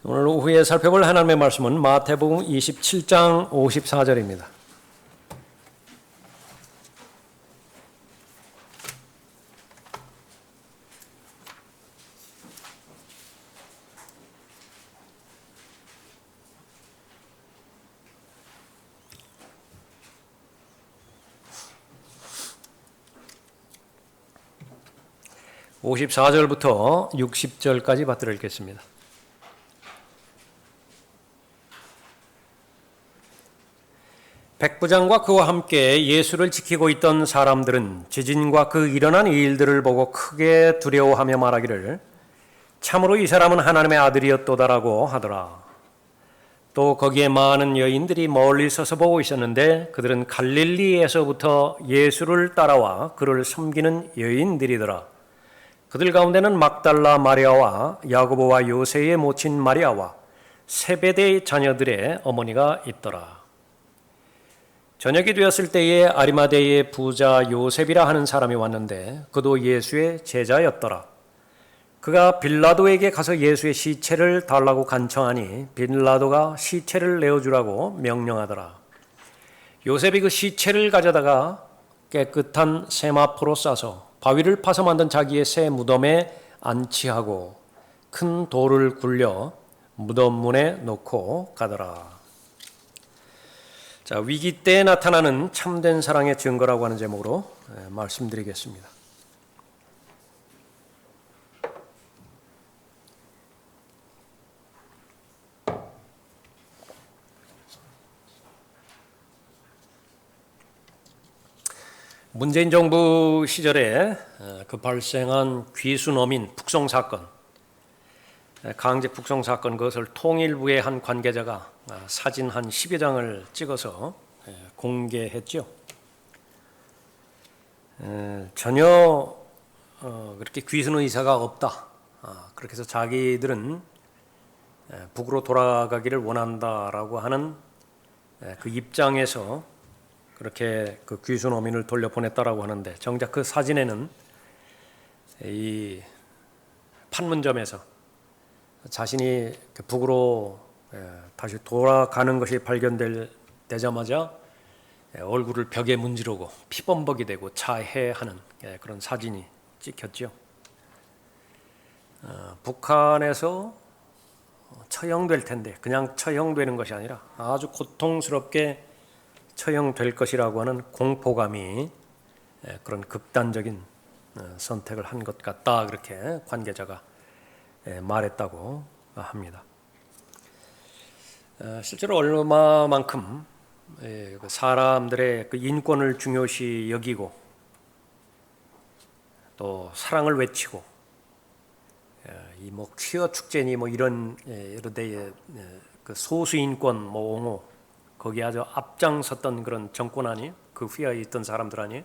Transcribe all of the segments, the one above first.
오늘 오후에 살펴볼 하나님의 말씀은 마태복음 27장 54절입니다. (54절부터) (60절까지) 받들어 읽겠습니다. 백부장과 그와 함께 예수를 지키고 있던 사람들은 지진과 그 일어난 일들을 보고 크게 두려워하며 말하기를 참으로 이 사람은 하나님의 아들이었도다라고 하더라. 또 거기에 많은 여인들이 멀리 서서 보고 있었는데 그들은 갈릴리에서부터 예수를 따라와 그를 섬기는 여인들이더라. 그들 가운데는 막달라 마리아와 야고보와 요새의 모친 마리아와 세베대의 자녀들의 어머니가 있더라. 저녁이 되었을 때에 아리마대의 부자 요셉이라 하는 사람이 왔는데 그도 예수의 제자였더라. 그가 빌라도에게 가서 예수의 시체를 달라고 간청하니 빌라도가 시체를 내어주라고 명령하더라. 요셉이 그 시체를 가져다가 깨끗한 세마포로 싸서 바위를 파서 만든 자기의 새 무덤에 안치하고 큰 돌을 굴려 무덤 문에 놓고 가더라. 자, 위기 때 나타나는 참된 사랑의 증거라고 하는 제목으로 말씀드리겠습니다. 문재인 정부 시절에 그 발생한 귀순어민 북송 사건, 강제 북송 사건, 그것을 통일부의 한 관계자가 사진 한 10여 장을 찍어서 공개했죠. 전혀 그렇게 귀순 의사가 없다. 그렇게 해서 자기들은 북으로 돌아가기를 원한다라고 하는 그 입장에서 그렇게 그 귀순 어민을 돌려보냈다라고 하는데, 정작 그 사진에는 이 판문점에서 자신이 북으로 다시 돌아가는 것이 발견되자마자 얼굴을 벽에 문지르고 피범벅이 되고 자해하는 그런 사진이 찍혔죠. 북한에서 처형될 텐데 그냥 처형되는 것이 아니라 아주 고통스럽게 처형될 것이라고 하는 공포감이 그런 극단적인 선택을 한 것 같다, 그렇게 관계자가 말했다고 합니다. 실제로 얼마만큼 사람들의 그 인권을 중요시 여기고 또 사랑을 외치고 이 뭐 퀴어 축제니 뭐 이런 여러 데의 그 소수 인권 뭐 옹호, 거기에 아주 앞장섰던 그런 정권 아니, 그 휘하에 있던 사람들 아니,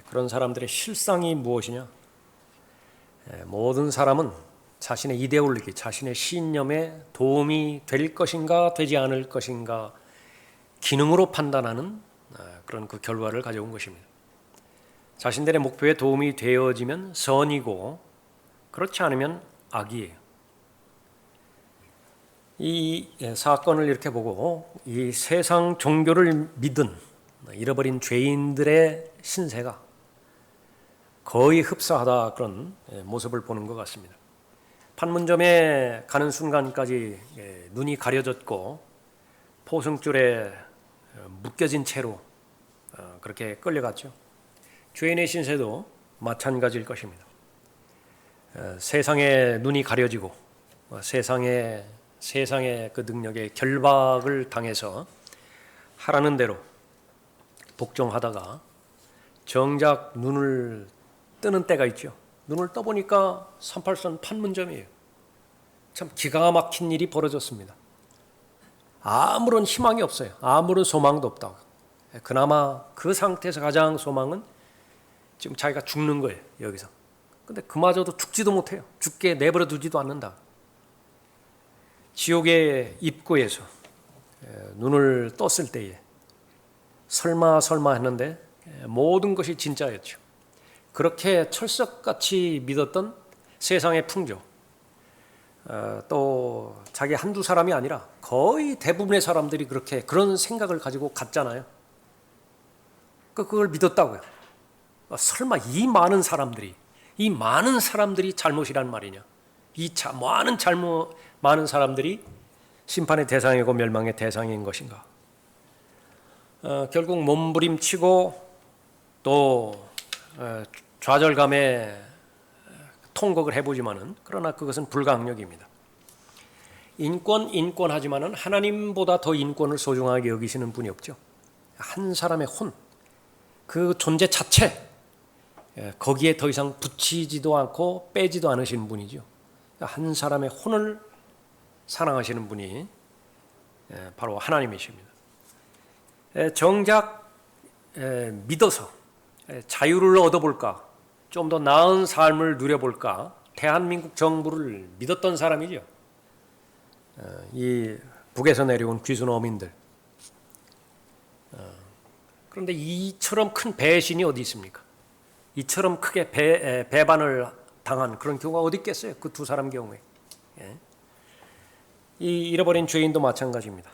그런 사람들의 실상이 무엇이냐? 모든 사람은 자신의 이데올로기, 자신의 신념에 도움이 될 것인가 되지 않을 것인가 기능으로 판단하는 그런 그 결과를 가져온 것입니다. 자신들의 목표에 도움이 되어지면 선이고 그렇지 않으면 악이에요. 이 사건을 이렇게 보고 이 세상 종교를 믿은 잃어버린 죄인들의 신세가 거의 흡사하다, 그런 모습을 보는 것 같습니다. 판문점에 가는 순간까지 눈이 가려졌고 포승줄에 묶여진 채로 그렇게 끌려갔죠. 죄인의 신세도 마찬가지일 것입니다. 세상에 눈이 가려지고 세상의 그 능력에 결박을 당해서 하라는 대로 복종하다가 정작 눈을 뜨는 때가 있죠. 눈을 떠보니까 38선 판문점이에요. 참 기가 막힌 일이 벌어졌습니다. 아무런 희망이 없어요. 아무런 소망도 없다. 그나마 그 상태에서 가장 소망은 지금 자기가 죽는 거예요, 여기서. 근데 그마저도 죽지도 못해요. 죽게 내버려 두지도 않는다. 지옥의 입구에서 눈을 떴을 때에 설마 했는데 모든 것이 진짜였죠. 그렇게 철석같이 믿었던 세상의 풍조, 또 자기 한두 사람이 아니라 거의 대부분의 사람들이 그런 생각을 가지고 갔잖아요. 그걸 믿었다고요. 설마 이 많은 사람들이 잘못이란 말이냐? 많은 사람들이 심판의 대상이고 멸망의 대상인 것인가? 결국 몸부림치고 또 좌절감에 통곡을 해보지만은 그러나 그것은 불가항력입니다. 인권하지만은 하나님보다 더 인권을 소중하게 여기시는 분이 없죠. 한 사람의 혼, 그 존재 자체, 거기에 더 이상 붙이지도 않고 빼지도 않으시는 분이죠. 한 사람의 혼을 사랑하시는 분이 바로 하나님이십니다. 정작 믿어서 자유를 얻어볼까, 좀 더 나은 삶을 누려볼까, 대한민국 정부를 믿었던 사람이죠. 이 북에서 내려온 귀순 어민들. 그런데 이처럼 큰 배신이 어디 있습니까? 이처럼 크게 배반을 당한 그런 경우가 어디 있겠어요? 그 두 사람 경우에. 이 잃어버린 죄인도 마찬가지입니다.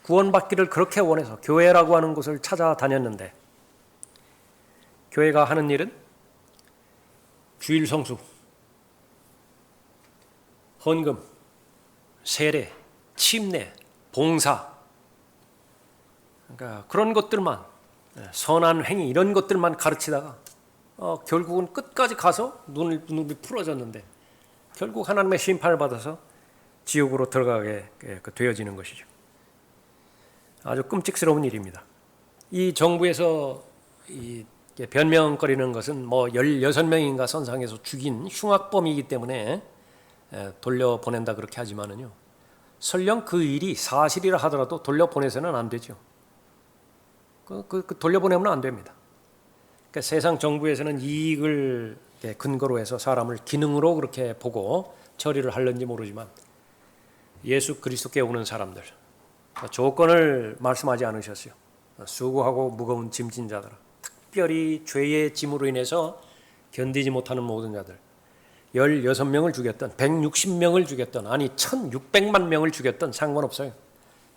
구원받기를 그렇게 원해서 교회라고 하는 곳을 찾아다녔는데 교회가 하는 일은 주일 성수, 헌금, 세례, 침례, 봉사, 그러니까 그런 것들만, 선한 행위 이런 것들만 가르치다가 결국은 끝까지 가서 눈이 풀어졌는데 결국 하나님의 심판을 받아서 지옥으로 들어가게 되어지는 것이죠. 아주 끔찍스러운 일입니다. 이 정부에서 변명거리는 것은 16명인가 선상에서 죽인 흉악범이기 때문에 돌려보낸다 그렇게 하지만은요. 설령 그 일이 사실이라 하더라도 돌려보내서는 안 되죠. 돌려보내면 안 됩니다. 그러니까 세상 정부에서는 이익을 근거로 해서 사람을 기능으로 그렇게 보고 처리를 하는지 모르지만 예수 그리스도께 오는 사람들 조건을 말씀하지 않으셨어요. 수고하고 무거운 짐진 자들아, 특별히 죄의 짐으로 인해서 견디지 못하는 모든 자들, 16명을 죽였던 160명을 죽였던 1600만 명을 죽였던 상관없어요.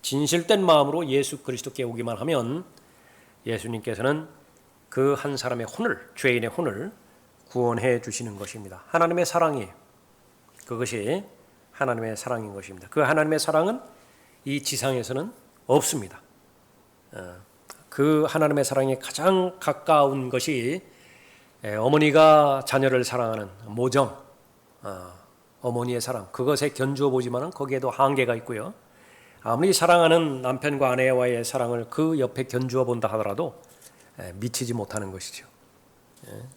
진실된 마음으로 예수 그리스도께 오기만 하면 예수님께서는 그 한 사람의 죄인의 혼을 구원해 주시는 것입니다. 하나님의 사랑이에요. 그것이 하나님의 사랑인 것입니다. 그 하나님의 사랑은 이 지상에서는 없습니다. 그 하나님의 사랑에 가장 가까운 것이 어머니가 자녀를 사랑하는 모정, 어머니의 사랑, 그것에 견주어 보지만은 거기에도 한계가 있고요. 아무리 사랑하는 남편과 아내와의 사랑을 그 옆에 견주어 본다 하더라도 미치지 못하는 것이죠.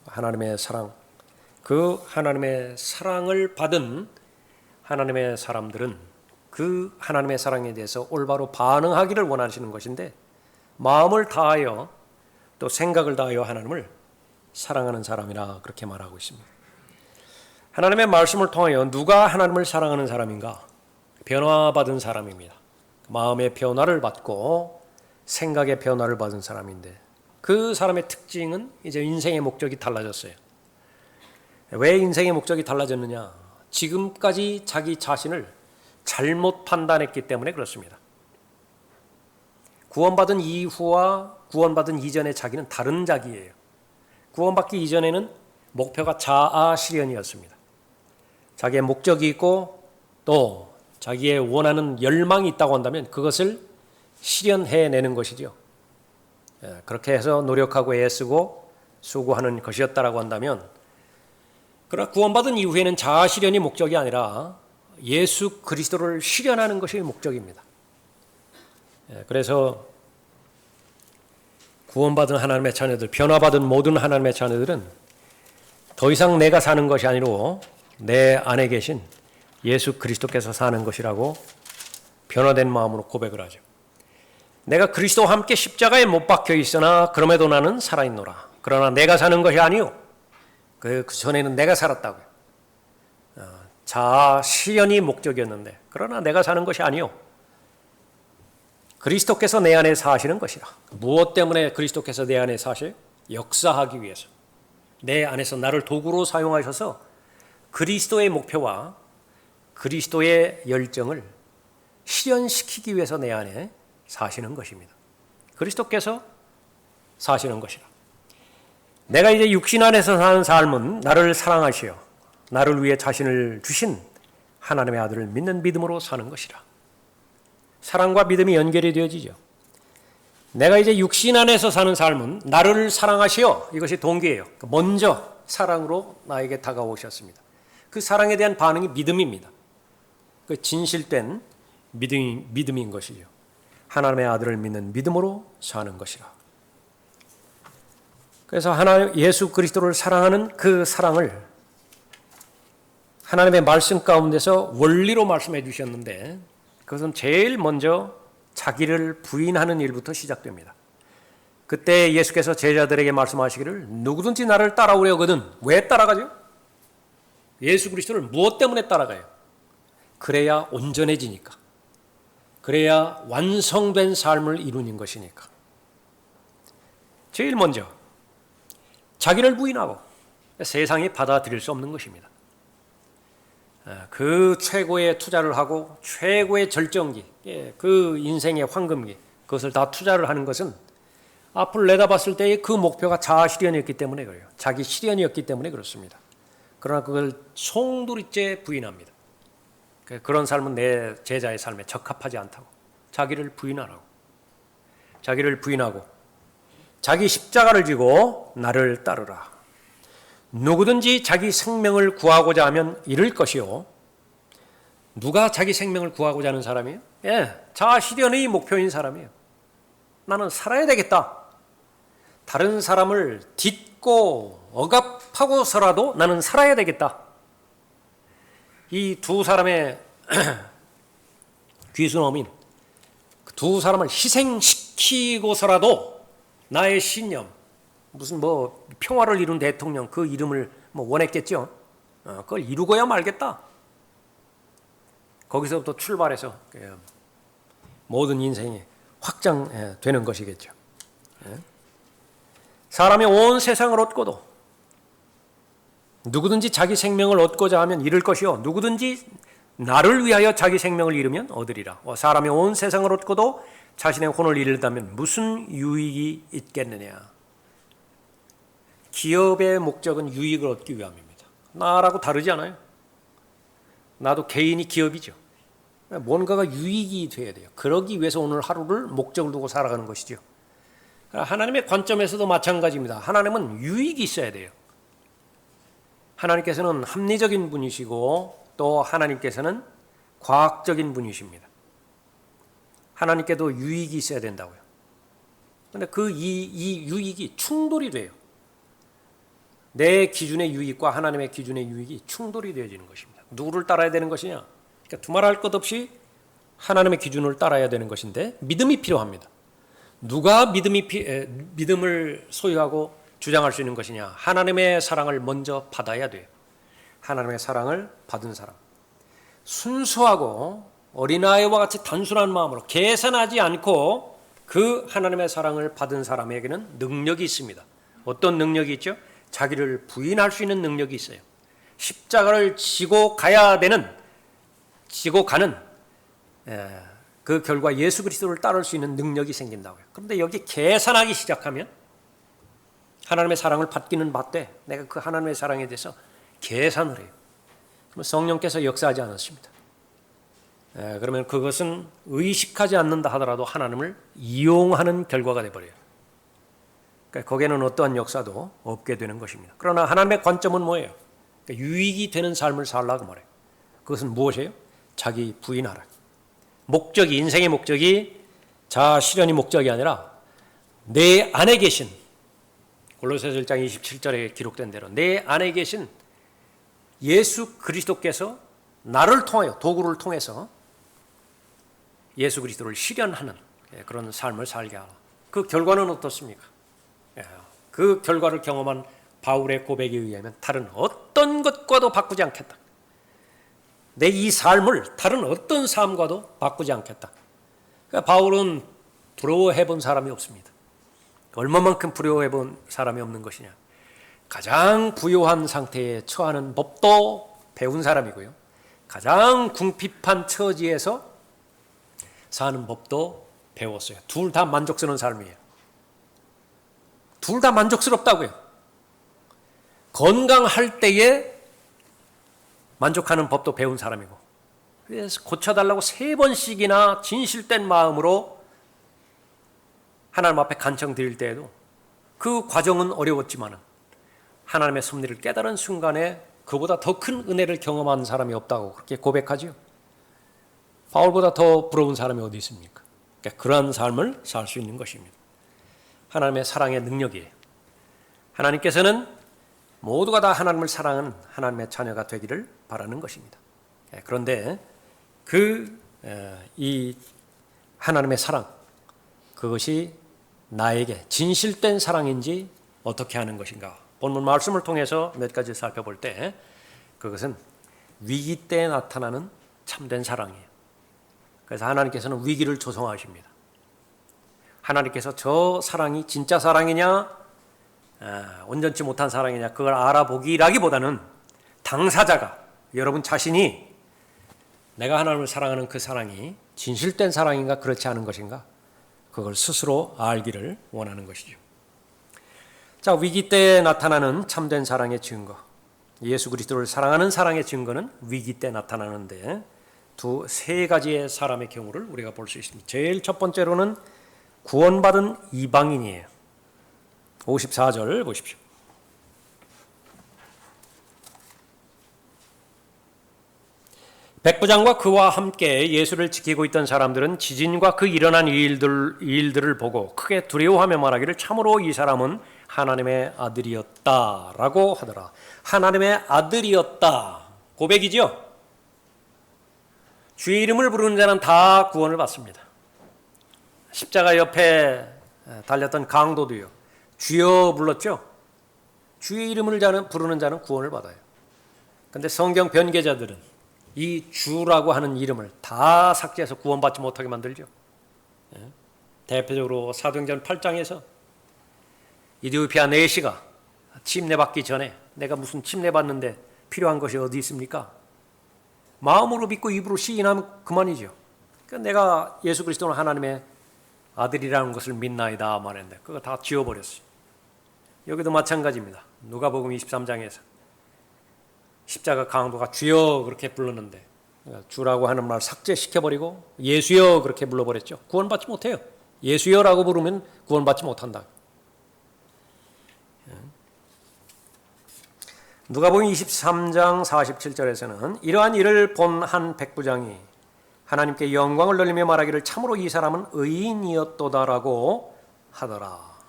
하나님의 사랑, 그 하나님의 사랑을 받은 하나님의 사람들은 그 하나님의 사랑에 대해서 올바로 반응하기를 원하시는 것인데 마음을 다하여 또 생각을 다하여 하나님을 사랑하는 사람이라 그렇게 말하고 있습니다. 하나님의 말씀을 통하여 누가 하나님을 사랑하는 사람인가? 변화받은 사람입니다. 마음의 변화를 받고 생각의 변화를 받은 사람인데 그 사람의 특징은 이제 인생의 목적이 달라졌어요. 왜 인생의 목적이 달라졌느냐? 지금까지 자기 자신을 잘못 판단했기 때문에 그렇습니다. 구원받은 이후와 구원받은 이전의 자기는 다른 자기예요. 구원받기 이전에는 목표가 자아 실현이었습니다. 자기의 목적이 있고 또 자기의 원하는 열망이 있다고 한다면 그것을 실현해내는 것이죠. 그렇게 해서 노력하고 애쓰고 수고하는 것이었다라고 한다면, 그러나 구원받은 이후에는 자아 실현이 목적이 아니라 예수 그리스도를 실현하는 것이 목적입니다. 그래서 구원받은 하나님의 자녀들, 변화받은 모든 하나님의 자녀들은 더 이상 내가 사는 것이 아니고 내 안에 계신 예수 그리스도께서 사는 것이라고 변화된 마음으로 고백을 하죠. 내가 그리스도와 함께 십자가에 못 박혀 있으나 그럼에도 나는 살아있노라. 그러나 내가 사는 것이 아니요, 그 전에는 내가 살았다고요. 자아 실현이 목적이었는데 그러나 내가 사는 것이 아니요, 그리스도께서 내 안에 사시는 것이라. 무엇 때문에 그리스도께서 내 안에 사셔요? 역사하기 위해서. 내 안에서 나를 도구로 사용하셔서 그리스도의 목표와 그리스도의 열정을 실현시키기 위해서 내 안에 사시는 것입니다. 그리스도께서 사시는 것이라. 내가 이제 육신 안에서 사는 삶은 나를 사랑하시어 나를 위해 자신을 주신 하나님의 아들을 믿는 믿음으로 사는 것이라. 사랑과 믿음이 연결이 되어지죠. 내가 이제 육신 안에서 사는 삶은 나를 사랑하시어, 이것이 동기예요. 먼저 사랑으로 나에게 다가오셨습니다. 그 사랑에 대한 반응이 믿음입니다. 그 진실된 믿음인 것이죠. 하나님의 아들을 믿는 믿음으로 사는 것이라. 그래서 예수 그리스도를 사랑하는 그 사랑을 하나님의 말씀 가운데서 원리로 말씀해 주셨는데, 그것은 제일 먼저 자기를 부인하는 일부터 시작됩니다. 그때 예수께서 제자들에게 말씀하시기를 누구든지 나를 따라오려거든. 왜 따라가죠? 예수 그리스도를 무엇 때문에 따라가요? 그래야 온전해지니까. 그래야 완성된 삶을 이루는 것이니까. 제일 먼저 자기를 부인하고 세상이 받아들일 수 없는 것입니다. 그 최고의 투자를 하고 최고의 절정기, 그 인생의 황금기, 그것을 다 투자를 하는 것은 앞을 내다봤을 때의 그 목표가 자아 실현이었기 때문에 그래요. 자기 실현이었기 때문에 그렇습니다. 그러나 그걸 송두리째 부인합니다. 그런 삶은 내 제자의 삶에 적합하지 않다고. 자기를 부인하라고. 자기를 부인하고 자기 십자가를 지고 나를 따르라. 누구든지 자기 생명을 구하고자 하면 잃을 것이요. 누가 자기 생명을 구하고자 하는 사람이에요? 자아 실현의 목표인 사람이에요. 나는 살아야 되겠다. 다른 사람을 딛고 억압하고서라도 나는 살아야 되겠다. 이 두 사람의 귀순어민, 두 사람을 희생시키고서라도 나의 신념, 무슨 평화를 이룬 대통령 그 이름을 원했겠죠. 그걸 이루고야 말겠다. 거기서부터 출발해서 모든 인생이 확장되는 것이겠죠. 사람이 온 세상을 얻고도 누구든지 자기 생명을 얻고자 하면 잃을 것이요. 누구든지 나를 위하여 자기 생명을 잃으면 얻으리라. 사람이 온 세상을 얻고도 자신의 혼을 잃는다면 무슨 유익이 있겠느냐. 기업의 목적은 유익을 얻기 위함입니다. 나라고 다르지 않아요. 나도 개인이 기업이죠. 뭔가가 유익이 돼야 돼요. 그러기 위해서 오늘 하루를 목적을 두고 살아가는 것이죠. 하나님의 관점에서도 마찬가지입니다. 하나님은 유익이 있어야 돼요. 하나님께서는 합리적인 분이시고 또 하나님께서는 과학적인 분이십니다. 하나님께도 유익이 있어야 된다고요. 그런데 이 유익이 충돌이 돼요. 내 기준의 유익과 하나님의 기준의 유익이 충돌이 되어지는 것입니다. 누구를 따라야 되는 것이냐? 그러니까 두말할 것 없이 하나님의 기준을 따라야 되는 것인데 믿음이 필요합니다. 누가 믿음을 소유하고 주장할 수 있는 것이냐? 하나님의 사랑을 먼저 받아야 돼요. 하나님의 사랑을 받은 사람. 순수하고 어린아이와 같이 단순한 마음으로 계산하지 않고 그 하나님의 사랑을 받은 사람에게는 능력이 있습니다. 어떤 능력이 있죠? 자기를 부인할 수 있는 능력이 있어요. 십자가를 지고 가는 그 결과 예수 그리스도를 따를 수 있는 능력이 생긴다고요. 그런데 여기 계산하기 시작하면 하나님의 사랑을 받기는 받되 내가 그 하나님의 사랑에 대해서 계산을 해요. 그러면 성령께서 역사하지 않았습니다. 그러면 그것은 의식하지 않는다 하더라도 하나님을 이용하는 결과가 되어버려요. 그러니까 거기에는 어떠한 역사도 없게 되는 것입니다. 그러나 하나님의 관점은 뭐예요? 그러니까 유익이 되는 삶을 살라고 말해요. 그것은 무엇이에요? 자기 부인하라. 목적이, 인생의 목적이 자아 실현이 목적이 아니라 내 안에 계신, 골로새서 1장 27절에 기록된 대로 내 안에 계신 예수 그리스도께서 나를 통하여, 도구를 통해서 예수 그리스도를 실현하는 그런 삶을 살게 하라. 그 결과는 어떻습니까? 그 결과를 경험한 바울의 고백에 의하면 다른 어떤 것과도 바꾸지 않겠다. 내 이 삶을 다른 어떤 삶과도 바꾸지 않겠다. 그러니까 바울은 부러워해 본 사람이 없습니다. 얼마만큼 부러워해 본 사람이 없는 것이냐. 가장 부요한 상태에 처하는 법도 배운 사람이고요. 가장 궁핍한 처지에서 사는 법도 배웠어요. 둘 다 만족스러운 삶이에요. 둘 다 만족스럽다고요. 건강할 때에 만족하는 법도 배운 사람이고, 그래서 고쳐달라고 3번씩이나 진실된 마음으로 하나님 앞에 간청 드릴 때에도 그 과정은 어려웠지만 하나님의 섭리를 깨달은 순간에 그보다 더 큰 은혜를 경험한 사람이 없다고 그렇게 고백하죠. 바울보다 더 부러운 사람이 어디 있습니까? 그러니까 그러한 삶을 살 수 있는 것입니다. 하나님의 사랑의 능력이에요. 하나님께서는 모두가 다 하나님을 사랑하는 하나님의 자녀가 되기를 바라는 것입니다. 그런데 이 하나님의 사랑, 그것이 나에게 진실된 사랑인지 어떻게 하는 것인가? 본문 말씀을 통해서 몇 가지 살펴볼 때 그것은 위기 때 나타나는 참된 사랑이에요. 그래서 하나님께서는 위기를 조성하십니다. 하나님께서 저 사랑이 진짜 사랑이냐, 온전치 못한 사랑이냐, 그걸 알아보기라기보다는 당사자가, 여러분 자신이 내가 하나님을 사랑하는 그 사랑이 진실된 사랑인가 그렇지 않은 것인가, 그걸 스스로 알기를 원하는 것이죠. 자, 위기 때 나타나는 참된 사랑의 증거, 예수 그리스도를 사랑하는 사랑의 증거는 위기 때 나타나는데 세 가지의 사람의 경우를 우리가 볼 수 있습니다. 제일 첫 번째로는 구원받은 이방인이에요. 54절 보십시오. 백부장과 그와 함께 예수를 지키고 있던 사람들은 지진과 그 일어난 일들을 보고 크게 두려워하며 말하기를 참으로 이 사람은 하나님의 아들이었다라고 하더라. 하나님의 아들이었다. 고백이죠. 주의 이름을 부르는 자는 다 구원을 받습니다. 십자가 옆에 달렸던 강도도요, 주여 불렀죠. 주의 이름을 부르는 자는 구원을 받아요. 그런데 성경 변개자들은 이 주라고 하는 이름을 다 삭제해서 구원받지 못하게 만들죠. 대표적으로 사도행전 8장에서 이디오피아 내시가 침례받기 전에 내가 무슨 침례받는데 필요한 것이 어디 있습니까? 마음으로 믿고 입으로 시인하면 그만이죠. 그러니까 내가 예수 그리스도는 하나님의 아들이라는 것을 믿나이다 말했는데 그거 다 지워버렸어요. 여기도 마찬가지입니다. 누가복음 23장에서 십자가 강도가 주여 그렇게 불렀는데 주라고 하는 말 삭제시켜버리고 예수여 그렇게 불러버렸죠. 구원받지 못해요. 예수여라고 부르면 구원받지 못한다. 누가복음 23장 47절에서는 이러한 일을 본 한 백부장이 하나님께 영광을 돌리며 말하기를 참으로 이 사람은 의인이었도다라고 하더라.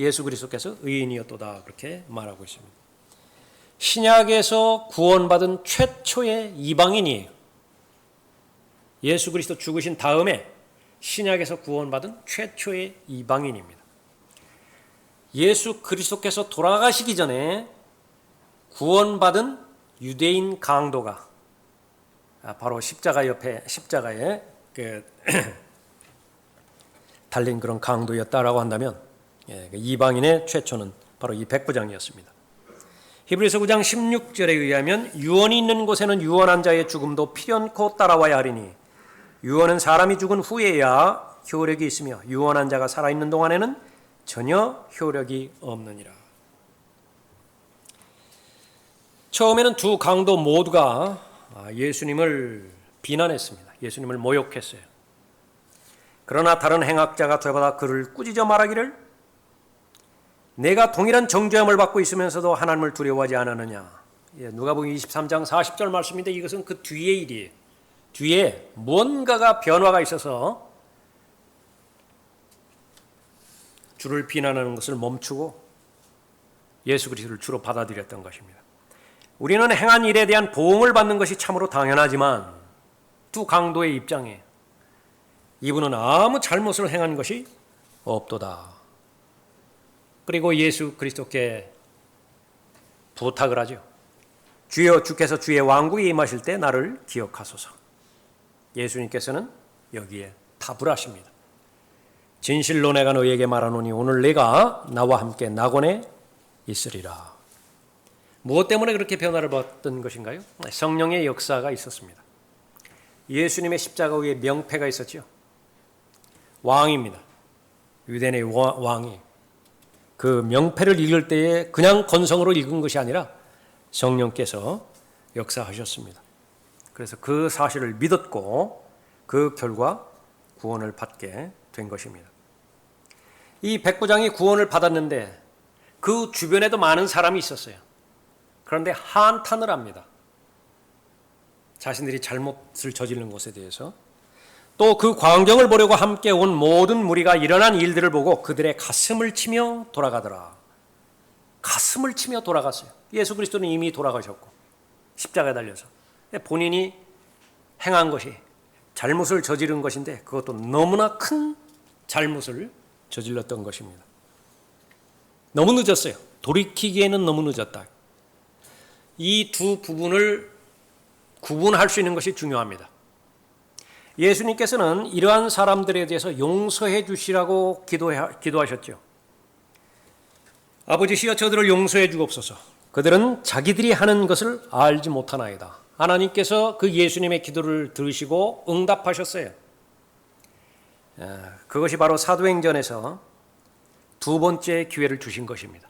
예수 그리스도께서 의인이었도다 그렇게 말하고 있습니다. 신약에서 구원받은 최초의 이방인이에요. 예수 그리스도 죽으신 다음에 신약에서 구원받은 최초의 이방인입니다. 예수 그리스도께서 돌아가시기 전에 구원받은 유대인 강도가 바로 십자가에 달린 그런 강도였다라고 한다면 이방인의 최초는 바로 이 백부장이었습니다. 히브리서 9장 16절에 의하면 유언이 있는 곳에는 유언한 자의 죽음도 필연코 따라와야 하리니 유언은 사람이 죽은 후에야 효력이 있으며 유언한 자가 살아있는 동안에는 전혀 효력이 없느니라. 처음에는 두 강도 모두가 예수님을 비난했습니다. 예수님을 모욕했어요. 그러나 다른 행악자가 되받아 그를 꾸짖어 말하기를 내가 동일한 정죄함을 받고 있으면서도 하나님을 두려워하지 않았느냐. 누가복음 23장 40절 말씀인데 이것은 그 뒤의 일이에요. 뒤에 뭔가가 변화가 있어서 주를 비난하는 것을 멈추고 예수 그리스도를 주로 받아들였던 것입니다. 우리는 행한 일에 대한 보응을 받는 것이 참으로 당연하지만 두 강도의 입장에 이분은 아무 잘못을 행한 것이 없도다. 그리고 예수 그리스도께 부탁을 하죠. 주여 주께서 주의 왕국에 임하실 때 나를 기억하소서. 예수님께서는 여기에 답을 하십니다. 진실로 내가 너희에게 말하노니 오늘 내가 나와 함께 낙원에 있으리라. 무엇 때문에 그렇게 변화를 받던 것인가요? 성령의 역사가 있었습니다. 예수님의 십자가 위에 명패가 있었죠. 왕입니다. 유대인의 왕이. 그 명패를 읽을 때에 그냥 건성으로 읽은 것이 아니라 성령께서 역사하셨습니다. 그래서 그 사실을 믿었고 그 결과 구원을 받게 된 것입니다. 이 백부장이 구원을 받았는데 그 주변에도 많은 사람이 있었어요. 그런데 한탄을 합니다. 자신들이 잘못을 저지른 것에 대해서. 또 그 광경을 보려고 함께 온 모든 무리가 일어난 일들을 보고 그들의 가슴을 치며 돌아가더라. 가슴을 치며 돌아갔어요. 예수 그리스도는 이미 돌아가셨고 십자가에 달려서 본인이 행한 것이 잘못을 저지른 것인데 그것도 너무나 큰 잘못을 저질렀던 것입니다. 너무 늦었어요. 돌이키기에는 너무 늦었다. 이 두 부분을 구분할 수 있는 것이 중요합니다. 예수님께서는 이러한 사람들에 대해서 용서해 주시라고 기도하셨죠. 아버지시여 저들을 용서해 주옵소서. 그들은 자기들이 하는 것을 알지 못하나이다. 하나님께서 그 예수님의 기도를 들으시고 응답하셨어요. 그것이 바로 사도행전에서 두 번째 기회를 주신 것입니다.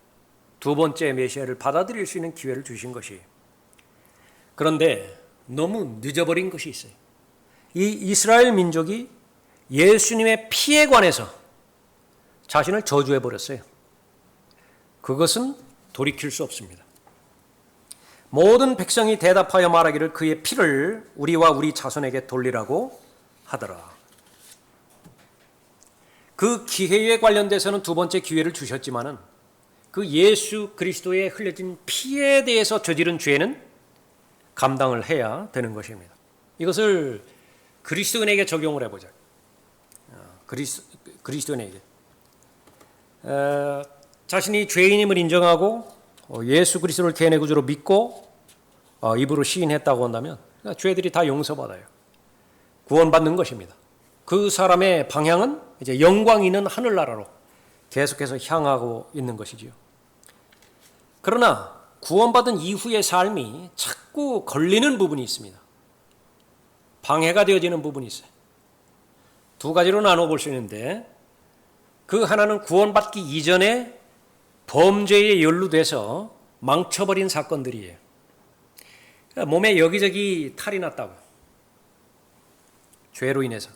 두 번째 메시아를 받아들일 수 있는 기회를 주신 것이. 그런데 너무 늦어버린 것이 있어요. 이 이스라엘 민족이 예수님의 피에 관해서 자신을 저주해버렸어요. 그것은 돌이킬 수 없습니다. 모든 백성이 대답하여 말하기를 그의 피를 우리와 우리 자손에게 돌리라고 하더라. 그 기회에 관련돼서는 두 번째 기회를 주셨지만은 그 예수 그리스도의 흘려진 피에 대해서 저지른 죄는 감당을 해야 되는 것입니다. 이것을 그리스도인에게 적용을 해보자. 그리스도인에게 자신이 죄인임을 인정하고 예수 그리스도를 개인의 구주로 믿고 입으로 시인했다고 한다면 죄들이 다 용서받아요. 구원받는 것입니다. 그 사람의 방향은 이제 영광 있는 하늘나라로 계속해서 향하고 있는 것이지요. 그러나 구원받은 이후의 삶이 자꾸 걸리는 부분이 있습니다. 방해가 되어지는 부분이 있어요. 두 가지로 나눠볼 수 있는데 그 하나는 구원받기 이전에 범죄에 연루돼서 망쳐버린 사건들이에요. 몸에 여기저기 탈이 났다고. 죄로 인해서.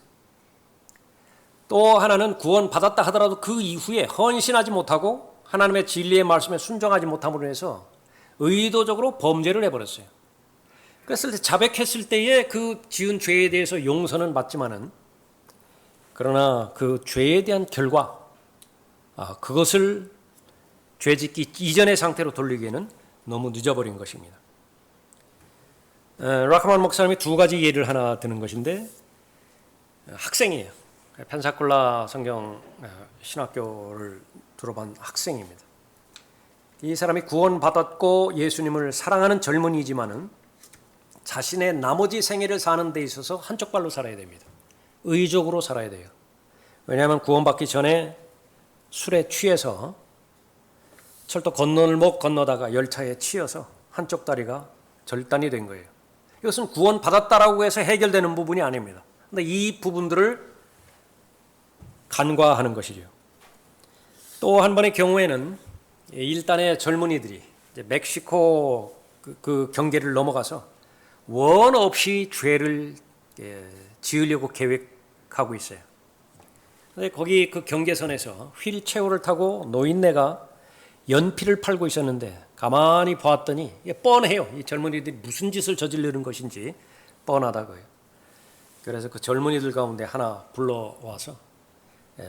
또 하나는 구원받았다 하더라도 그 이후에 헌신하지 못하고 하나님의 진리의 말씀에 순종하지 못함으로 해서 의도적으로 범죄를 해버렸어요. 그랬을 때 자백했을 때에 그 지은 죄에 대해서 용서는 받지만은 그러나 그 죄에 대한 결과 그것을 죄짓기 이전의 상태로 돌리기에는 너무 늦어버린 것입니다. 라크만 목사님이 두 가지 예를 하나 드는 것인데 학생이에요. 펜사콜라 성경 신학교를 졸업한 학생입니다. 이 사람이 구원받았고 예수님을 사랑하는 젊은이지만은 자신의 나머지 생애를 사는 데 있어서 한쪽 발로 살아야 됩니다. 의적으로 살아야 돼요. 왜냐하면 구원받기 전에 술에 취해서 철도 건널목 건너다가 열차에 치여서 한쪽 다리가 절단이 된 거예요. 이것은 구원받았다라고 해서 해결되는 부분이 아닙니다. 그런데 이 부분들을 간과하는 것이죠. 또 한 번의 경우에는 일단의 젊은이들이 이제 멕시코 그 경계를 넘어가서 원 없이 죄를 지으려고 계획하고 있어요. 근데 거기 그 경계선에서 휠체어를 타고 노인네가 연필을 팔고 있었는데 가만히 보았더니 뻔해요. 이 젊은이들이 무슨 짓을 저지르는 것인지 뻔하다고요. 그래서 그 젊은이들 가운데 하나 불러와서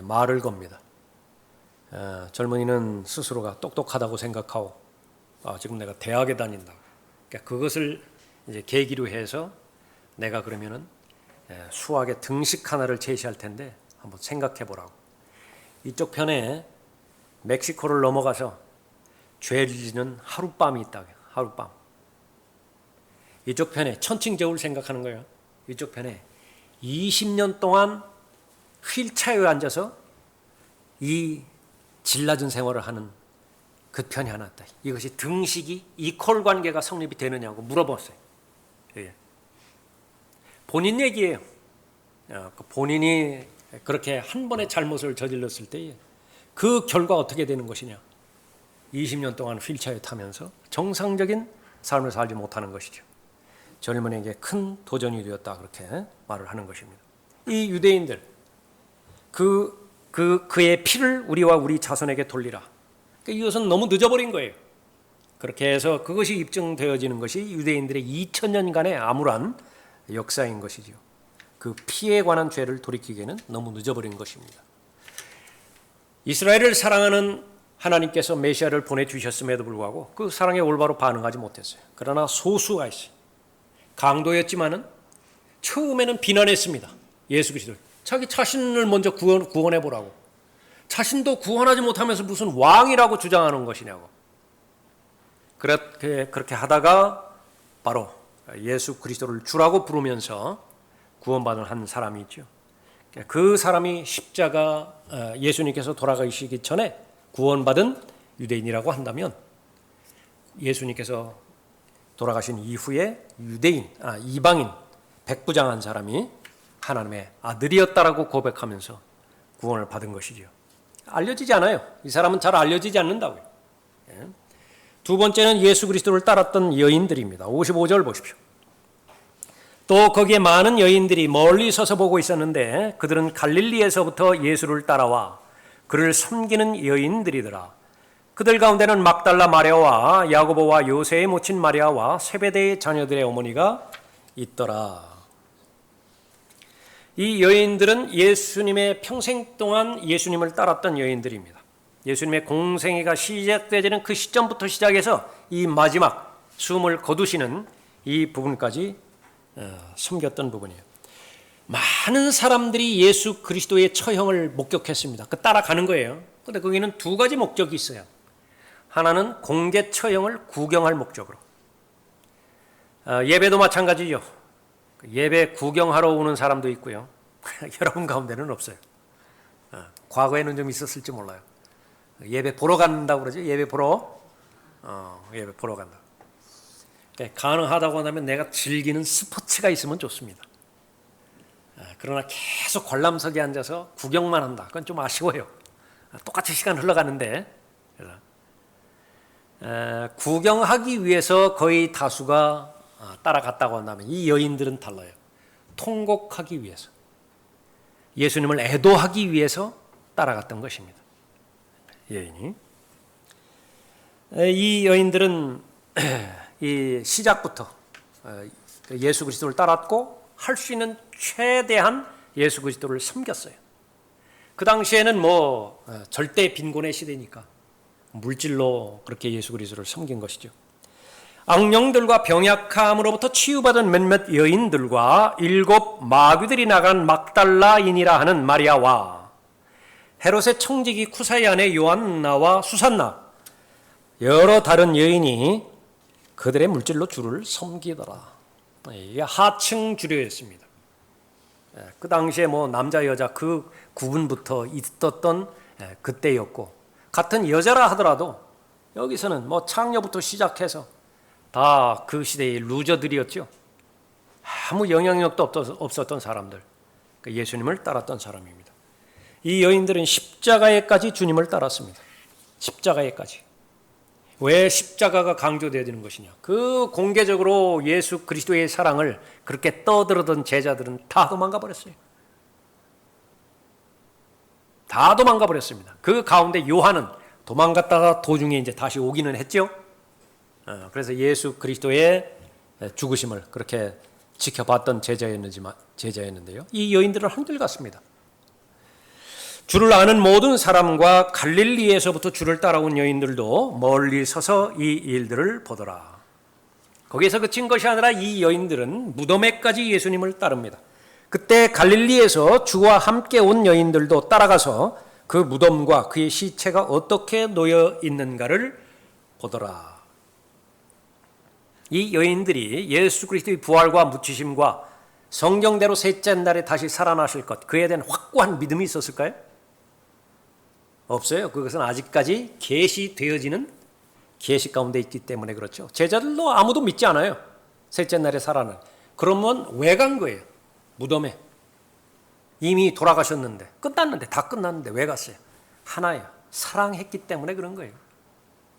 말을 겁니다. 젊은이는 스스로가 똑똑하다고 생각하고 지금 내가 대학에 다닌다고. 그러니까 그것을 이제 계기로 해서 내가 그러면은 수학의 등식 하나를 제시할 텐데 한번 생각해 보라고. 이쪽 편에 멕시코를 넘어가서 죄를 지는 하룻밤이 있다. 하룻밤. 이쪽 편에 천칭저울 생각하는 거예요. 이쪽 편에 20년 동안 휠체어에 앉아서 이 질낮은 생활을 하는 그 편이 하나 있다. 이것이 등식이 이퀄 관계가 성립이 되느냐고 물어봤어요. 예. 본인 얘기예요. 본인이 그렇게 한 번의 잘못을 저질렀을 때에 그 결과 어떻게 되는 것이냐. 20년 동안 휠체어에 타면서 정상적인 삶을 살지 못하는 것이죠. 젊은이에게 큰 도전이 되었다, 그렇게 말을 하는 것입니다. 이 유대인들, 그의 피를 우리와 우리 자손에게 돌리라. 이것은 너무 늦어버린 거예요. 그렇게 해서 그것이 입증되어지는 것이 유대인들의 2000년간의 암울한 역사인 것이죠. 그 피에 관한 죄를 돌이키기에는 너무 늦어버린 것입니다. 이스라엘을 사랑하는 하나님께서 메시아를 보내주셨음에도 불구하고 그 사랑에 올바로 반응하지 못했어요. 그러나 소수가 있어요. 강도였지만은 처음에는 비난했습니다. 예수 그리스도를. 자기 자신을 먼저 구원해 보라고. 자신도 구원하지 못하면서 무슨 왕이라고 주장하는 것이냐고. 그렇게 하다가 바로 예수 그리스도를 주라고 부르면서 구원받은 한 사람이 있죠. 그 사람이 십자가, 예수님께서 돌아가시기 전에 구원받은 유대인이라고 한다면, 예수님께서 돌아가신 이후에 이방인 백부장한 사람이 하나님의 아들이었다라고 고백하면서 구원을 받은 것이죠. 알려지지 않아요. 이 사람은 잘 알려지지 않는다고요. 두 번째는 예수 그리스도를 따랐던 여인들입니다. 55절 보십시오. 또 거기에 많은 여인들이 멀리 서서 보고 있었는데 그들은 갈릴리에서부터 예수를 따라와 그를 섬기는 여인들이더라. 그들 가운데는 막달라 마리아와 야고보와 요새의 모친 마리아와 세베대의 자녀들의 어머니가 있더라. 이 여인들은 예수님의 평생 동안 예수님을 따랐던 여인들입니다. 예수님의 공생애가 시작되는 그 시점부터 시작해서 이 마지막 숨을 거두시는 이 부분까지 섬겼던 부분이에요. 많은 사람들이 예수 그리스도의 처형을 목격했습니다. 따라가는 거예요. 그런데 거기는 두 가지 목적이 있어요. 하나는 공개 처형을 구경할 목적으로. 예배도 마찬가지죠. 예배 구경하러 오는 사람도 있고요. 여러분 가운데는 없어요. 과거에는 좀 있었을지 몰라요. 예배 보러 간다고 그러죠. 예배 보러 간다. 가능하다고 한다면 내가 즐기는 스포츠가 있으면 좋습니다. 그러나 계속 관람석에 앉아서 구경만 한다. 그건 좀 아쉬워요. 똑같이 시간 흘러가는데. 구경하기 위해서 거의 다수가 따라갔다고 한다면 이 여인들은 달라요. 통곡하기 위해서, 예수님을 애도하기 위해서 따라갔던 것입니다. 여인이. 이 여인들은 이 시작부터 예수 그리스도를 따랐고 할 수 있는 최대한 예수 그리스도를 섬겼어요. 그 당시에는 절대 빈곤의 시대니까 물질로 그렇게 예수 그리스도를 섬긴 것이죠. 악령들과 병약함으로부터 치유받은 몇몇 여인들과 7 마귀들이 나간 막달라인이라 하는 마리아와 헤롯의 청지기 쿠사의 아내 요한나와 수산나, 여러 다른 여인이 그들의 물질로 주를 섬기더라. 이게 하층 주류였습니다. 그 당시에 남자 여자 그 구분부터 있었던 그때였고, 같은 여자라 하더라도 여기서는 창녀부터 시작해서 다 그 시대의 루저들이었죠. 아무 영향력도 없었던 사람들, 예수님을 따랐던 사람입니다. 이 여인들은 십자가에까지 주님을 따랐습니다. 십자가에까지. 왜 십자가가 강조되어지는 것이냐? 그 공개적으로 예수 그리스도의 사랑을 그렇게 떠들었던 제자들은 다 도망가 버렸어요. 다 도망가 버렸습니다. 그 가운데 요한은 도망갔다가 도중에 이제 다시 오기는 했죠. 그래서 예수 그리스도의 죽으심을 그렇게 지켜봤던 제자였는데요. 이 여인들은 한결같습니다. 주를 아는 모든 사람과 갈릴리에서부터 주를 따라온 여인들도 멀리 서서 이 일들을 보더라. 거기에서 그친 것이 아니라 이 여인들은 무덤에까지 예수님을 따릅니다. 그때 갈릴리에서 주와 함께 온 여인들도 따라가서 그 무덤과 그의 시체가 어떻게 놓여 있는가를 보더라. 이 여인들이 예수 그리스도의 부활과 묻히심과 성경대로 셋째 날에 다시 살아나실 것, 그에 대한 확고한 믿음이 있었을까요? 없어요. 그것은 아직까지 계시되어지는 계시 가운데 있기 때문에 그렇죠. 제자들도 아무도 믿지 않아요. 셋째 날에 살아나는. 그러면 왜 간 거예요? 무덤에 이미 돌아가셨는데 끝났는데 다 끝났는데 왜 갔어요? 하나예요. 사랑했기 때문에 그런 거예요.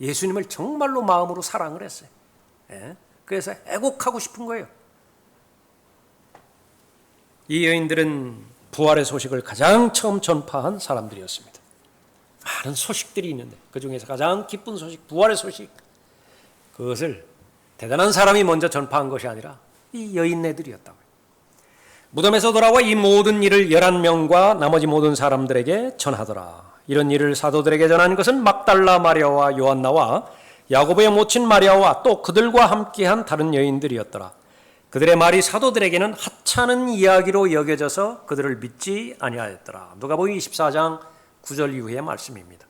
예수님을 정말로 마음으로 사랑을 했어요. 예? 그래서 애곡하고 싶은 거예요. 이 여인들은 부활의 소식을 가장 처음 전파한 사람들이었습니다. 많은 소식들이 있는데 그 중에서 가장 기쁜 소식, 부활의 소식, 그것을 대단한 사람이 먼저 전파한 것이 아니라 이 여인네들이었다고요. 무덤에서 돌아와 이 모든 일을 11명과 나머지 모든 사람들에게 전하더라. 이런 일을 사도들에게 전한 것은 막달라 마리아와 요한나와 야고보의 모친 마리아와 또 그들과 함께한 다른 여인들이었더라. 그들의 말이 사도들에게는 하찮은 이야기로 여겨져서 그들을 믿지 아니하였더라. 누가복음 24장 9절 이후의 말씀입니다.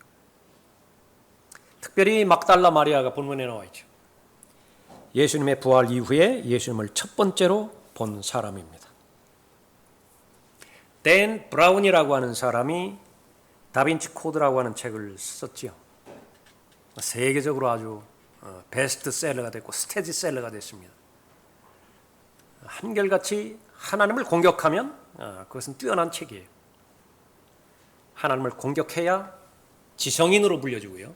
특별히 막달라 마리아가 본문에 나와 있죠. 예수님의 부활 이후에 예수님을 첫 번째로 본 사람입니다. 댄 브라운이라고 하는 사람이 다빈치 코드라고 하는 책을 썼지요. 세계적으로 아주 베스트셀러가 됐고 스테디셀러가 됐습니다. 한결같이 하나님을 공격하면 그것은 뛰어난 책이에요. 하나님을 공격해야 지성인으로 불려지고요.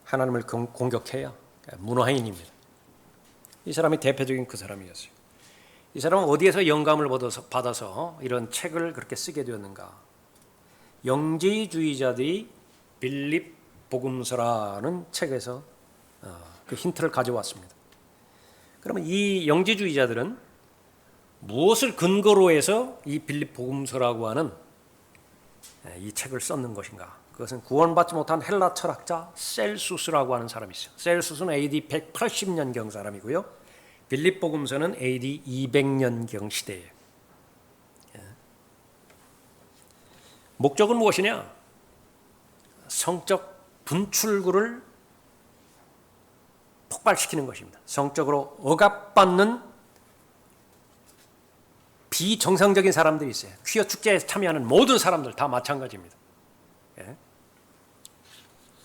하나님을 공격해야 문화인입니다. 이 사람이 대표적인 그 사람이었어요. 이 사람은 어디에서 영감을 받아서 이런 책을 그렇게 쓰게 되었는가? 영지주의자들이 빌립 복음서라는 책에서 그 힌트를 가져왔습니다. 그러면 이 영지주의자들은 무엇을 근거로 해서 이 빌립 복음서라고 하는 이 책을 썼는 것인가? 그것은 구원받지 못한 헬라 철학자 셀수스라고 하는 사람이 있어요. 셀수스는 AD 180년경 사람이고요. 빌립 복음서는 AD 200년경 시대예요. 목적은 무엇이냐? 성적 분출구를 폭발시키는 것입니다. 성적으로 억압받는 비정상적인 사람들이 있어요. 퀴어 축제에 참여하는 모든 사람들 다 마찬가지입니다.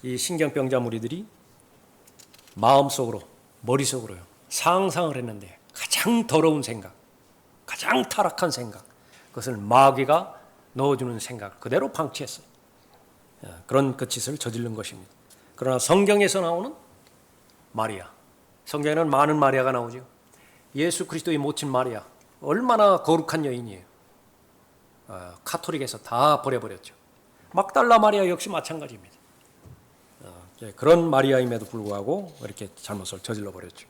이 신경병자 무리들이 마음속으로, 머릿속으로요, 상상을 했는데 가장 더러운 생각, 가장 타락한 생각, 그것을 마귀가 넣어주는 생각 그대로 방치했어요. 그런 그 짓을 저지른 것입니다. 그러나 성경에서 나오는 마리아, 성경에는 많은 마리아가 나오죠. 예수 그리스도의 모친 마리아, 얼마나 거룩한 여인이에요. 카톨릭에서 다 버려버렸죠. 막달라 마리아 역시 마찬가지입니다. 그런 마리아임에도 불구하고 이렇게 잘못을 저질러 버렸죠.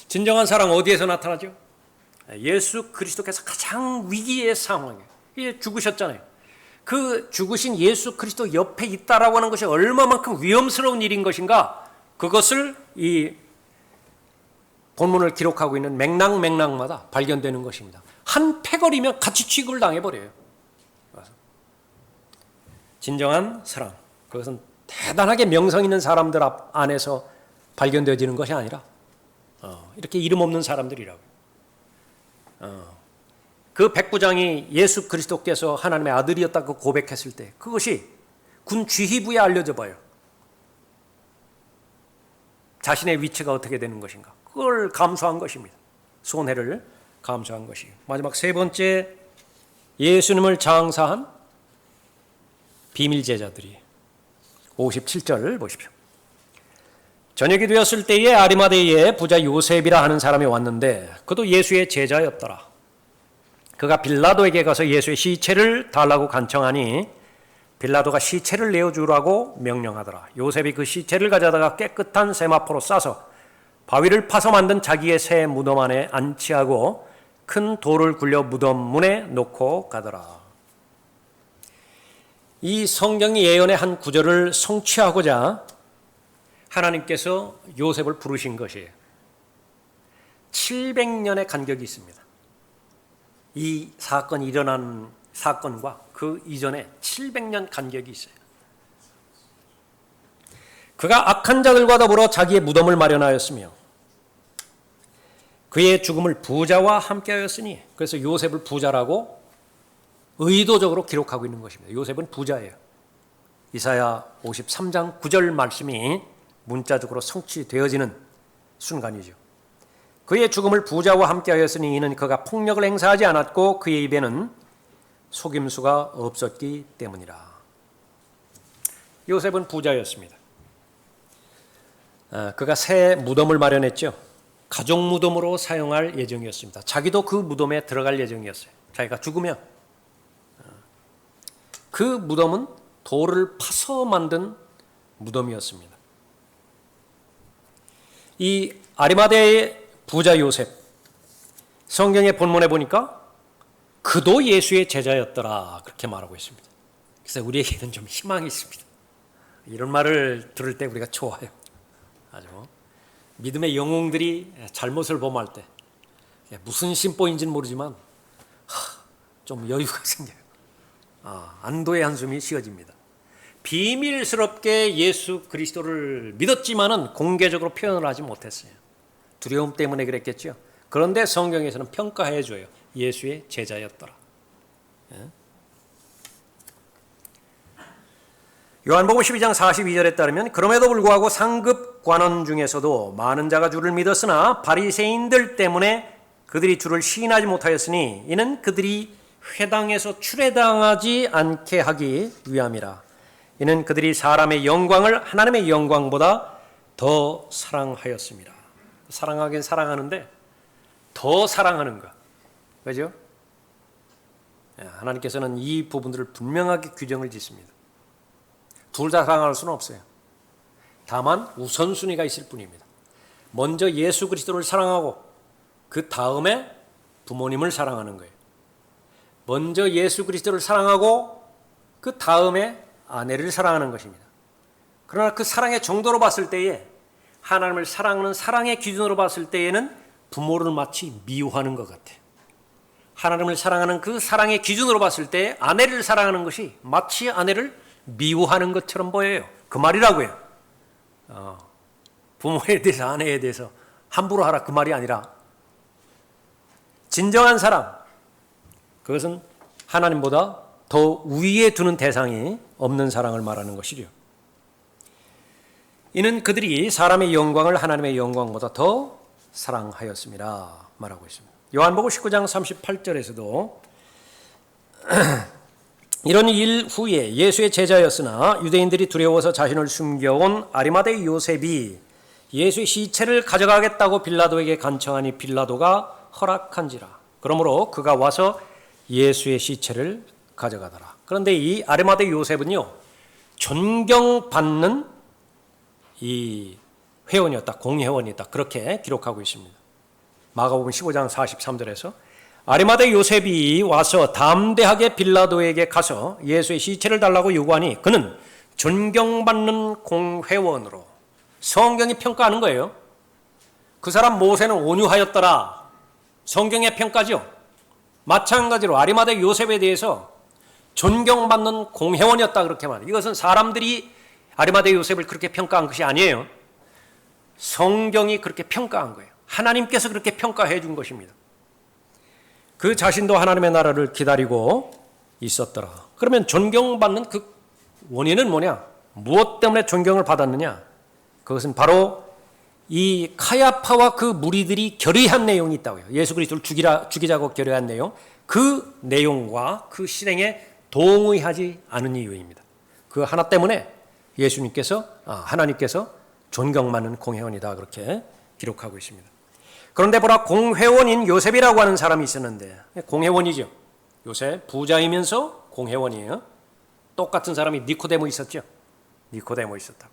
진정한 사랑 어디에서 나타나죠? 예수 그리스도께서 가장 위기의 상황에 죽으셨잖아요. 그 죽으신 예수 그리스도 옆에 있다라고 하는 것이 얼마만큼 위험스러운 일인 것인가, 그것을 이 본문을 기록하고 있는 맥락마다 발견되는 것입니다. 한 패거리면 같이 취급을 당해버려요. 진정한 사랑, 그것은 대단하게 명성 있는 사람들 안에서 발견되어지는 것이 아니라 이렇게 이름 없는 사람들이라고요. 그 백부장이 예수 그리스도께서 하나님의 아들이었다고 고백했을 때 그것이 군 지휘부에 알려져 봐요. 자신의 위치가 어떻게 되는 것인가, 그걸 감수한 것입니다. 손해를 감수한 것이에요. 마지막 세 번째, 예수님을 장사한 비밀 제자들이 57절 보십시오. 저녁이 되었을 때에 아리마대에 부자 요셉이라 하는 사람이 왔는데 그도 예수의 제자였더라. 그가 빌라도에게 가서 예수의 시체를 달라고 간청하니 빌라도가 시체를 내어주라고 명령하더라. 요셉이 그 시체를 가져다가 깨끗한 세마포로 싸서 바위를 파서 만든 자기의 새 무덤 안에 안치하고 큰 돌을 굴려 무덤 문에 놓고 가더라. 이 성경의 예언의 한 구절을 성취하고자 하나님께서 요셉을 부르신 것이에요. 700년의 간격이 있습니다. 이 사건이 일어난 사건과 그 이전에 700년 간격이 있어요. 그가 악한 자들과 더불어 자기의 무덤을 마련하였으며 그의 죽음을 부자와 함께하였으니, 그래서 요셉을 부자라고 의도적으로 기록하고 있는 것입니다. 요셉은 부자예요. 이사야 53장 9절 말씀이 문자적으로 성취되어지는 순간이죠. 그의 죽음을 부자와 함께하였으니 이는 그가 폭력을 행사하지 않았고 그의 입에는 속임수가 없었기 때문이라. 요셉은 부자였습니다. 그가 새 무덤을 마련했죠. 가족 무덤으로 사용할 예정이었습니다. 자기도 그 무덤에 들어갈 예정이었어요. 자기가 죽으면. 그 무덤은 돌을 파서 만든 무덤이었습니다. 이 아리마대의 부자 요셉, 성경의 본문에 보니까 그도 예수의 제자였더라 그렇게 말하고 있습니다. 그래서 우리에게는 좀 희망이 있습니다. 이런 말을 들을 때 우리가 좋아요. 아주 믿음의 영웅들이 잘못을 범할 때 무슨 심보인지는 모르지만 좀 여유가 생겨요. 안도의 한숨이 쉬어집니다. 비밀스럽게 예수 그리스도를 믿었지만은 공개적으로 표현을 하지 못했어요. 두려움 때문에 그랬겠죠. 그런데 성경에서는 평가해 줘요. 예수의 제자였더라. 요한복음 12장 42절에 따르면 그럼에도 불구하고 상급 관원 중에서도 많은 자가 주를 믿었으나 바리새인들 때문에 그들이 주를 시인하지 못하였으니 이는 그들이 회당에서 출애당하지 않게 하기 위함이라. 이는 그들이 사람의 영광을 하나님의 영광보다 더 사랑하였습니다. 사랑하긴 사랑하는데 더 사랑하는 것. 그죠? 하나님께서는 이 부분들을 분명하게 규정을 짓습니다. 둘 다 사랑할 수는 없어요. 다만 우선순위가 있을 뿐입니다. 먼저 예수 그리스도를 사랑하고 그 다음에 부모님을 사랑하는 거예요. 먼저 예수 그리스도를 사랑하고 그 다음에 아내를 사랑하는 것입니다. 그러나 그 사랑의 정도로 봤을 때에 하나님을 사랑하는 사랑의 기준으로 봤을 때에는 부모를 마치 미워하는 것 같아요. 하나님을 사랑하는 그 사랑의 기준으로 봤을 때 아내를 사랑하는 것이 마치 아내를 미워하는 것처럼 보여요. 그 말이라고요. 부모에 대해서 아내에 대해서 함부로 하라 그 말이 아니라 진정한 사랑, 그것은 하나님보다 더 위에 두는 대상이 없는 사랑을 말하는 것이죠. 이는 그들이 사람의 영광을 하나님의 영광보다 더 사랑하였습니다 말하고 있습니다. 요한복음 19장 38절에서도 이런 일 후에 예수의 제자였으나 유대인들이 두려워서 자신을 숨겨온 아리마대 요셉이 예수의 시체를 가져가겠다고 빌라도에게 간청하니 빌라도가 허락한지라. 그러므로 그가 와서 예수의 시체를 가져가더라. 그런데 이 아리마대 요셉은요, 존경받는 이 회원이었다, 공회원이었다, 그렇게 기록하고 있습니다. 마가복음 15장 43절에서 아리마대 요셉이 와서 담대하게 빌라도에게 가서 예수의 시체를 달라고 요구하니 그는 존경받는 공회원으로, 성경이 평가하는 거예요. 그 사람 모세는 온유하였더라, 성경의 평가죠. 마찬가지로 아리마대 요셉에 대해서 존경받는 공회원이었다 그렇게 말해요. 이것은 사람들이 아리마대 요셉을 그렇게 평가한 것이 아니에요. 성경이 그렇게 평가한 거예요. 하나님께서 그렇게 평가해 준 것입니다. 그 자신도 하나님의 나라를 기다리고 있었더라. 그러면 존경받는 그 원인은 뭐냐? 무엇 때문에 존경을 받았느냐? 그것은 바로 이 카야파와 그 무리들이 결의한 내용이 있다고요. 예수 그리스도를 죽이자고 결의한 내용. 그 내용과 그 실행에 동의하지 않은 이유입니다. 그 하나 때문에 하나님께서 존경받는 공회원이다 그렇게 기록하고 있습니다. 그런데 보라, 공회원인 요셉이라고 하는 사람이 있었는데, 공회원이죠. 요셉 부자이면서 공회원이에요. 똑같은 사람이 니코데모 있었죠. 니코데모 있었다.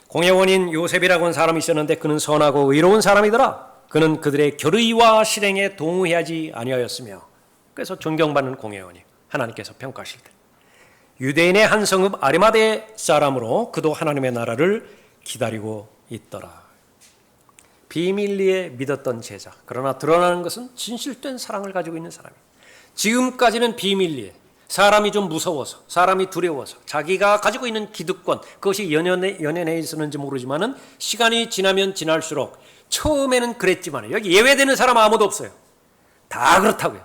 공회원인 요셉이라고 하는 사람이 있었는데 그는 선하고 의로운 사람이더라. 그는 그들의 결의와 실행에 동의하지 아니하였으며, 그래서 존경받는 공회원이 하나님께서 평가하실 때 유대인의 한 성읍 아리마대 사람으로 그도 하나님의 나라를 기다리고 있더라. 비밀리에 믿었던 제자, 그러나 드러나는 것은 진실된 사랑을 가지고 있는 사람이에요. 지금까지는 비밀리에 사람이 좀 무서워서, 사람이 두려워서, 자기가 가지고 있는 기득권, 그것이 연연해 있었는지 모르지만은 시간이 지나면 지날수록, 처음에는 그랬지만 여기 예외되는 사람 아무도 없어요. 다 그렇다고요.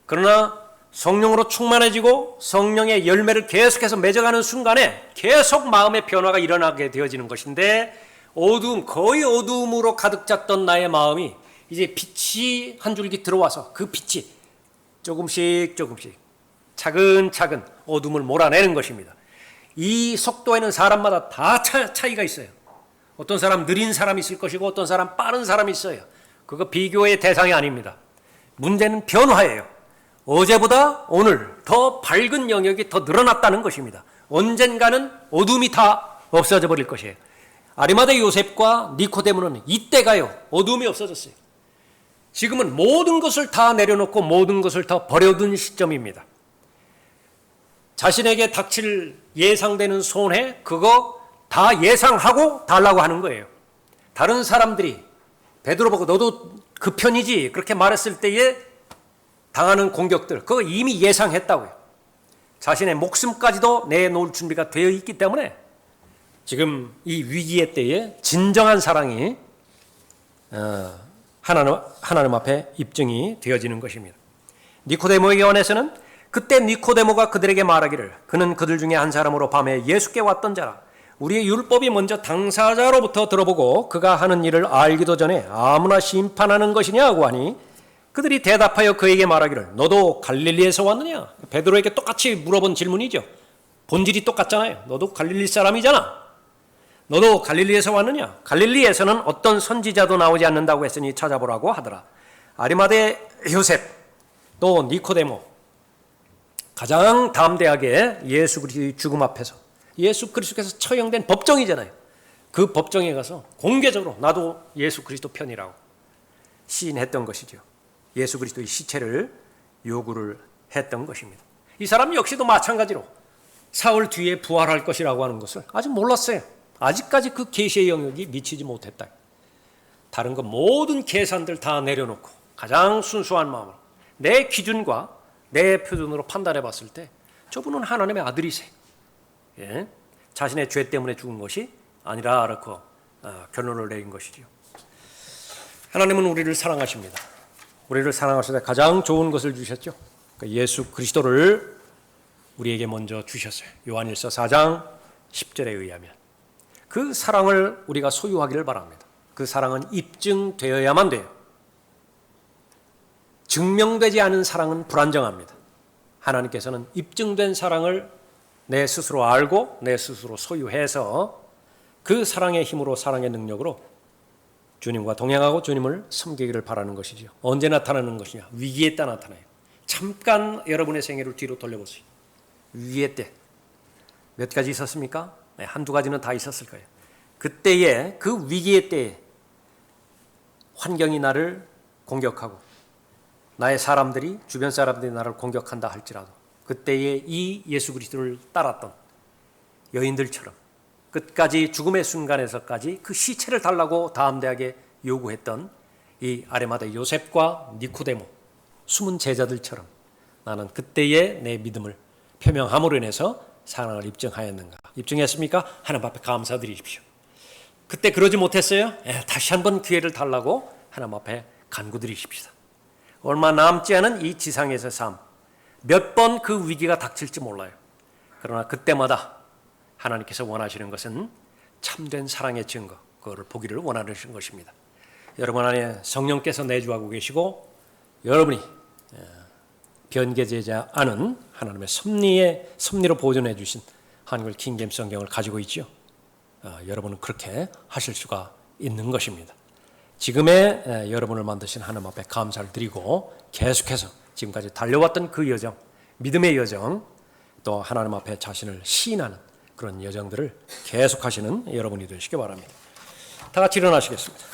그러나 성령으로 충만해지고 성령의 열매를 계속해서 맺어가는 순간에 계속 마음의 변화가 일어나게 되어지는 것인데, 어두움, 거의 어두움으로 가득 찼던 나의 마음이 이제 빛이 한 줄기 들어와서 그 빛이 조금씩 차근차근 어둠을 몰아내는 것입니다. 이 속도에는 사람마다 다 차이가 있어요. 어떤 사람 느린 사람이 있을 것이고 어떤 사람 빠른 사람이 있어요. 그거 비교의 대상이 아닙니다. 문제는 변화예요. 어제보다 오늘 더 밝은 영역이 더 늘어났다는 것입니다. 언젠가는 어둠이 다 없어져 버릴 것이에요. 아리마대 요셉과 니코데모는 이때가요 어둠이 없어졌어요. 지금은 모든 것을 다 내려놓고 모든 것을 다 버려둔 시점입니다. 자신에게 닥칠 예상되는 손해 그거 다 예상하고 달라고 하는 거예요. 다른 사람들이 베드로 보고 너도 그 편이지 그렇게 말했을 때에 당하는 공격들 그거 이미 예상했다고요. 자신의 목숨까지도 내놓을 준비가 되어 있기 때문에 지금 이 위기의 때에 진정한 사랑이 하나님 앞에 입증이 되어지는 것입니다. 니코데모에게 관해서는 그때 니코데모가 그들에게 말하기를 그는 그들 중에 한 사람으로 밤에 예수께 왔던 자라. 우리의 율법이 먼저 당사자로부터 들어보고 그가 하는 일을 알기도 전에 아무나 심판하는 것이냐고 하니 그들이 대답하여 그에게 말하기를 너도 갈릴리에서 왔느냐? 베드로에게 똑같이 물어본 질문이죠. 본질이 똑같잖아요. 너도 갈릴리 사람이잖아. 너도 갈릴리에서 왔느냐? 갈릴리에서는 어떤 선지자도 나오지 않는다고 했으니 찾아보라고 하더라. 아리마대 요셉 또 니코데모 가장 담대하게 예수 그리스도의 죽음 앞에서 예수 그리스도께서 처형된 법정이잖아요. 그 법정에 가서 공개적으로 나도 예수 그리스도 편이라고 시인했던 것이죠. 예수 그리스도의 시체를 요구를 했던 것입니다. 이 사람 역시도 마찬가지로 사흘 뒤에 부활할 것이라고 하는 것을 아직 몰랐어요. 아직까지 그 계시의 영역이 미치지 못했다. 다른 것 모든 계산들 다 내려놓고 가장 순수한 마음으로 내 기준과 내 표준으로 판단해 봤을 때 저분은 하나님의 아들이세요. 예? 자신의 죄 때문에 죽은 것이 아니라 라고 결론을 내린 것이죠. 하나님은 우리를 사랑하십니다. 우리를 사랑하시다 가장 좋은 것을 주셨죠. 그러니까 예수 그리스도를 우리에게 먼저 주셨어요. 요한일서 4장 10절에 의하면 그 사랑을 우리가 소유하기를 바랍니다. 그 사랑은 입증되어야만 돼요. 증명되지 않은 사랑은 불안정합니다. 하나님께서는 입증된 사랑을 내 스스로 알고 내 스스로 소유해서 그 사랑의 힘으로 사랑의 능력으로 주님과 동행하고 주님을 섬기기를 바라는 것이죠. 언제 나타나는 것이냐? 위기에 따라 나타나요. 잠깐 여러분의 생애를 뒤로 돌려보세요. 위기의 때 몇 가지 있었습니까? 네, 한두 가지는 다 있었을 거예요. 그때에 그 위기의 때에 환경이 나를 공격하고 나의 사람들이 주변 사람들이 나를 공격한다 할지라도 그때에 이 예수 그리스도를 따랐던 여인들처럼 끝까지 죽음의 순간에서까지 그 시체를 달라고 담대하게 요구했던 이 아리마대 요셉과 니코데모 숨은 제자들처럼 나는 그때의 내 믿음을 표명함으로 인해서 사랑을 입증하였는가? 입증했습니까? 하나님 앞에 감사드리십시오. 그때 그러지 못했어요? 다시 한번 기회를 달라고 하나님 앞에 간구드리십시다. 얼마 남지 않은 이 지상에서의 삶, 몇 번 그 위기가 닥칠지 몰라요. 그러나 그때마다 하나님께서 원하시는 것은 참된 사랑의 증거, 그거를 보기를 원하는 것입니다. 여러분 안에 성령께서 내주하고 계시고 여러분이 변개되지 않은 하나님의 섭리로 보존해 주신 한글 킹제임스 성경을 가지고 있죠. 여러분은 그렇게 하실 수가 있는 것입니다. 지금의 여러분을 만드신 하나님 앞에 감사를 드리고 계속해서 지금까지 달려왔던 그 여정, 믿음의 여정, 또 하나님 앞에 자신을 시인하는 그런 여정들을 계속하시는 여러분이 되시기 바랍니다. 다 같이 일어나시겠습니다.